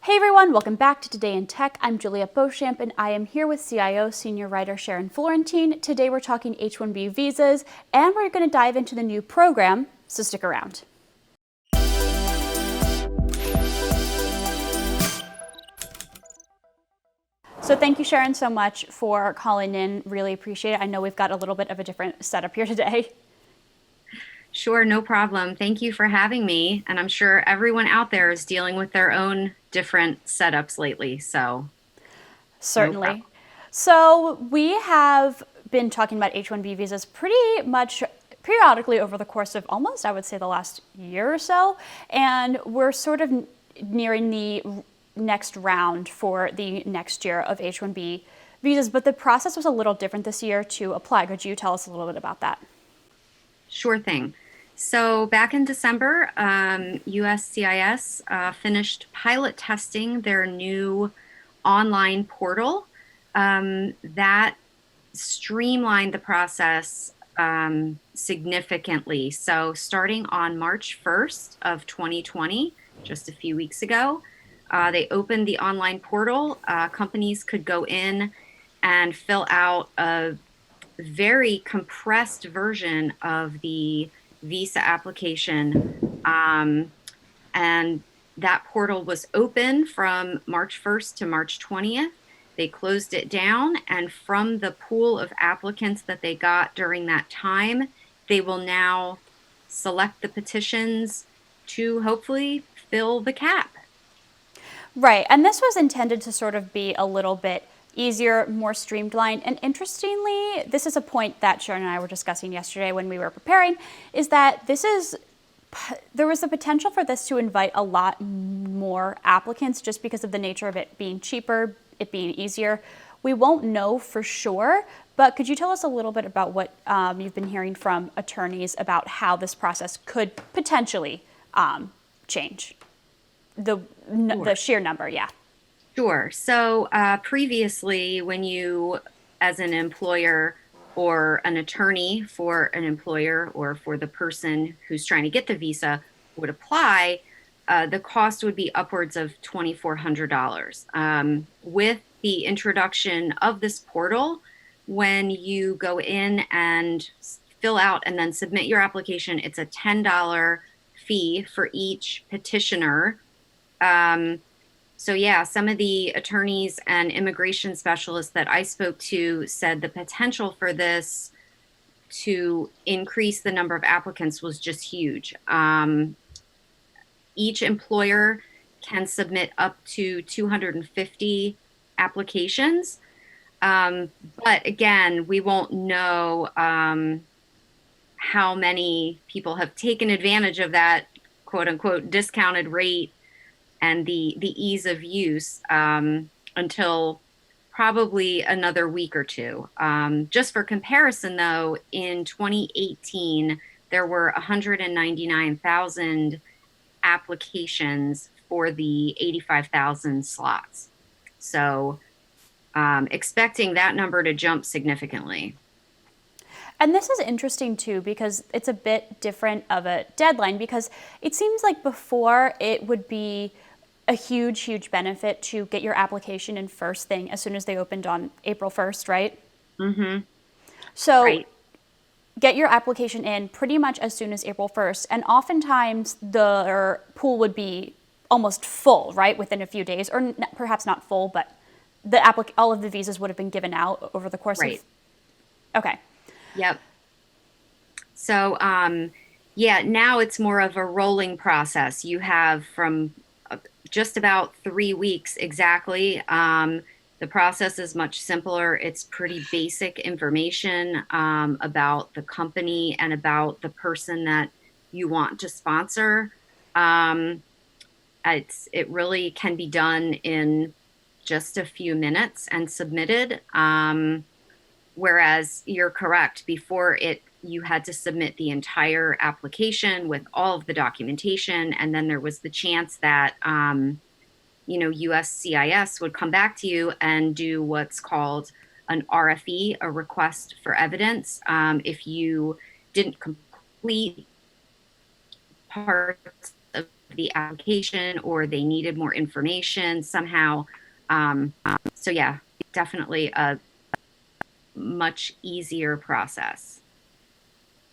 Hey everyone, welcome back to Today in Tech. I'm Juliette Beauchamp and I am here with CIO senior writer Sharon Florentine. Today we're talking H-1B visas and we're going to dive into the new program, so stick around. So thank you, Sharon, so much for calling in. Really appreciate it. I know we've got a little bit of a different setup here today. Sure, no problem. Thank you for having me. And I'm sure everyone out there is dealing with their own different setups lately. So, no Certainly. problem. So we have been talking about H-1B visas pretty much periodically over the course of almost, I would say, the last year or so. And we're sort of nearing the next round for the next year of H-1B visas. But the process was a little different this year to apply. Could you tell us a little bit about that? Sure thing. So, back in December, USCIS finished pilot testing their new online portal that streamlined the process significantly. So, starting on March 1st of 2020, just a few weeks ago, they opened the online portal. Companies could go in and fill out a very compressed version of the visa application. And that portal was open from March 1st to March 20th. They closed it down, and from the pool of applicants that they got during that time, they will now select the petitions to hopefully fill the cap. Right. And this was intended to sort of be a little bit easier, more streamlined. And interestingly, this is a point that Sharon and I were discussing yesterday when we were preparing, is that there was the potential for this to invite a lot more applicants just because of the nature of it being cheaper, it being easier. We won't know for sure, but could you tell us a little bit about what you've been hearing from attorneys about how this process could potentially change? The Sure. the sheer number, yeah. Sure. So previously, when you, as an employer or an attorney for an employer or for the person who's trying to get the visa, would apply, the cost would be upwards of $2,400. With the introduction of this portal, when you go in and fill out and then submit your application, it's a $10 fee for each petitioner. Um, so, yeah, some of the attorneys and immigration specialists that I spoke to said the potential for this to increase the number of applicants was just huge. Each employer can submit up to 250 applications. But again, we won't know how many people have taken advantage of that quote unquote discounted rate and the ease of use until probably another week or two. Just for comparison, though, in 2018, there were 199,000 applications for the 85,000 slots. So, expecting that number to jump significantly. And this is interesting too because it's a bit different of a deadline because it seems like before it would be a huge benefit to get your application in first thing as soon as they opened on April 1st, right? Mm-hmm. So Right. get your application in pretty much as soon as April 1st. And oftentimes the pool would be almost full, right, within a few days, or perhaps not full, but all of the visas would have been given out over the course of. Right. Okay. Yep. So, yeah, now it's more of a rolling process. You have from just about 3 weeks exactly. The process is much simpler. It's pretty basic information about the company and about the person that you want to sponsor. Um, it really can be done in just a few minutes and submitted. Whereas you're correct, before it, you had to submit the entire application with all of the documentation, and then there was the chance that USCIS would come back to you and do what's called an RFE, a request for evidence, if you didn't complete parts of the application or they needed more information somehow. So yeah, definitely a much easier process.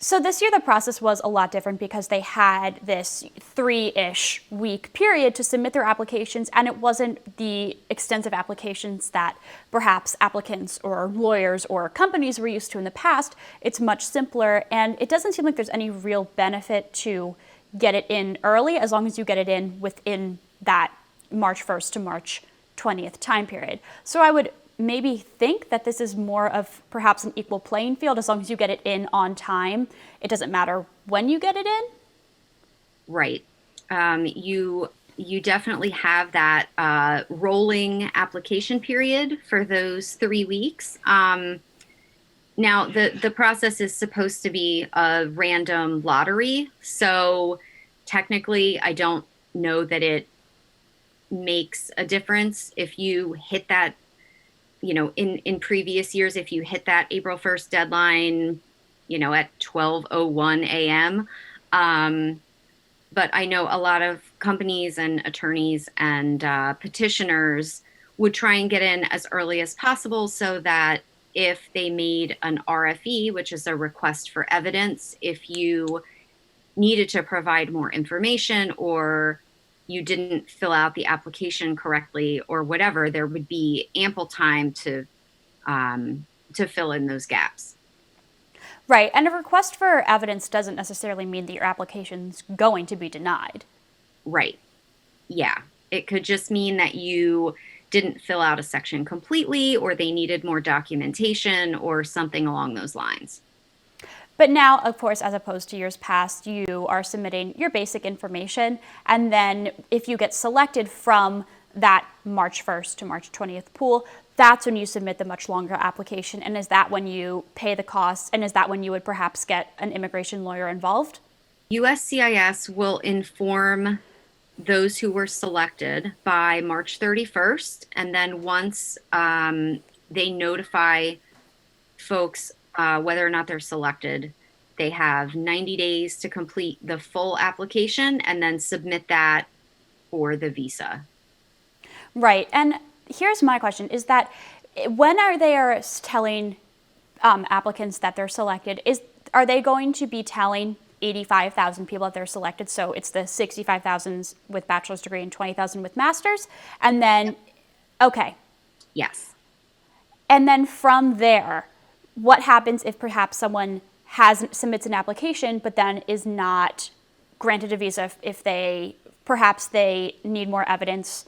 So this year the process was a lot different because they had this 3-ish week period to submit their applications, and it wasn't the extensive applications that perhaps applicants or lawyers or companies were used to in the past. It's much simpler, and it doesn't seem like there's any real benefit to get it in early as long as you get it in within that March 1st to March 20th time period. So I would maybe think that this is more of perhaps an equal playing field as long as you get it in on time. It doesn't matter when you get it in. Right. You definitely have that rolling application period for those 3 weeks. Now the process is supposed to be a random lottery, so technically I don't know that it makes a difference if you hit that, in previous years, if you hit that April 1st deadline, at 12:01 a.m. But I know a lot of companies and attorneys and petitioners would try and get in as early as possible so that if they made an RFE, which is a request for evidence, if you needed to provide more information or you didn't fill out the application correctly or whatever, there would be ample time to fill in those gaps. Right, and a request for evidence doesn't necessarily mean that your application's going to be denied. Right. Yeah. It could just mean that you didn't fill out a section completely or they needed more documentation or something along those lines. But now, of course, as opposed to years past, you are submitting your basic information, and then if you get selected from that March 1st to March 20th pool, that's when you submit the much longer application. And is that when you pay the costs? And is that when you would perhaps get an immigration lawyer involved? USCIS will inform those who were selected by March 31st. And then once they notify folks whether or not they're selected, they have 90 days to complete the full application and then submit that for the visa. Right. And here's my question is that when are they telling applicants that they're selected, are they going to be telling 85,000 people that they're selected? So it's the 65,000 with bachelor's degree and 20,000 with master's. And then, okay. Yes. And then from there, what happens if perhaps someone submits an application, but then is not granted a visa if perhaps they need more evidence?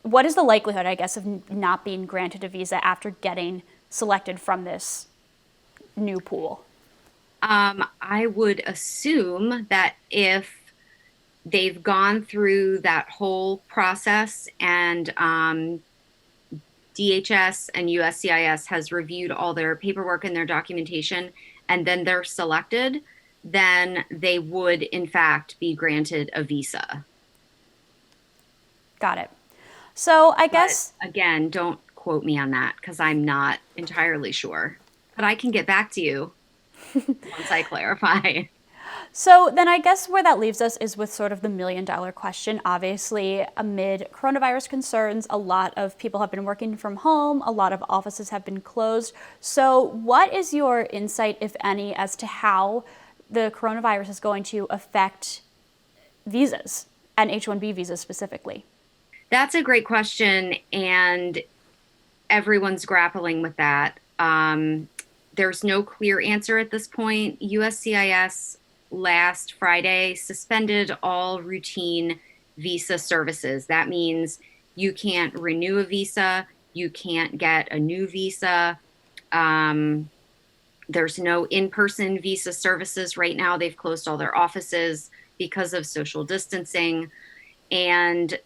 What is the likelihood, I guess, of not being granted a visa after getting selected from this new pool? I would assume that if they've gone through that whole process and DHS and USCIS has reviewed all their paperwork and their documentation, and then they're selected, then they would, in fact, be granted a visa. Got it. So I guess... But again, don't quote me on that because I'm not entirely sure. But I can get back to you once I clarify. So then I guess where that leaves us is with sort of the million-dollar question. Obviously, amid coronavirus concerns, a lot of people have been working from home. A lot of offices have been closed. So what is your insight, if any, as to how the coronavirus is going to affect visas and H-1B visas specifically? That's a great question, and everyone's grappling with that. There's no clear answer at this point. USCIS last Friday suspended all routine visa services. That means you can't renew a visa, you can't get a new visa. There's no in-person visa services right now. They've closed all their offices because of social distancing, and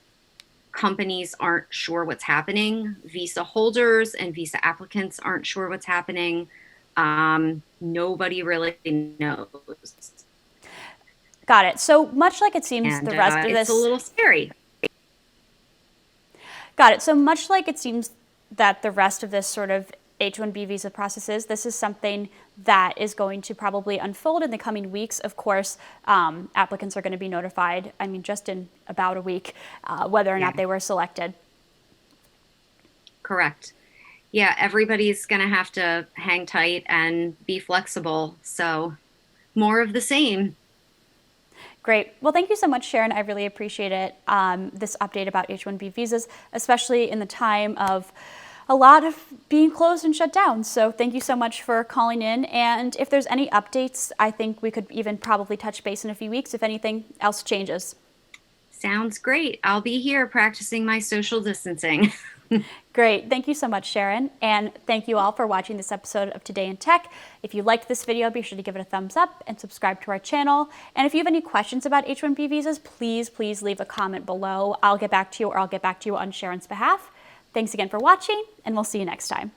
companies aren't sure what's happening. Visa holders and visa applicants aren't sure what's happening. Nobody really knows. Got it. So much like it seems And the rest of this... it's a little scary. Got it. So much like it seems that the rest of this sort of H-1B visa processes. This is something that is going to probably unfold in the coming weeks. Of course, applicants are going to be notified, just in about a week, whether or not they were selected. Correct. Yeah, everybody's going to have to hang tight and be flexible. So more of the same. Great. Well, thank you so much, Sharon. I really appreciate it. This update about H-1B visas, especially in the time of a lot of being closed and shut down. So thank you so much for calling in. And if there's any updates, I think we could even probably touch base in a few weeks if anything else changes. Sounds great. I'll be here practicing my social distancing. Great. Thank you so much, Sharon. And thank you all for watching this episode of Today in Tech. If you liked this video, be sure to give it a thumbs up and subscribe to our channel. And if you have any questions about H-1B visas, please leave a comment below. I'll get back to you, or I'll get back to you on Sharon's behalf. Thanks again for watching, and we'll see you next time.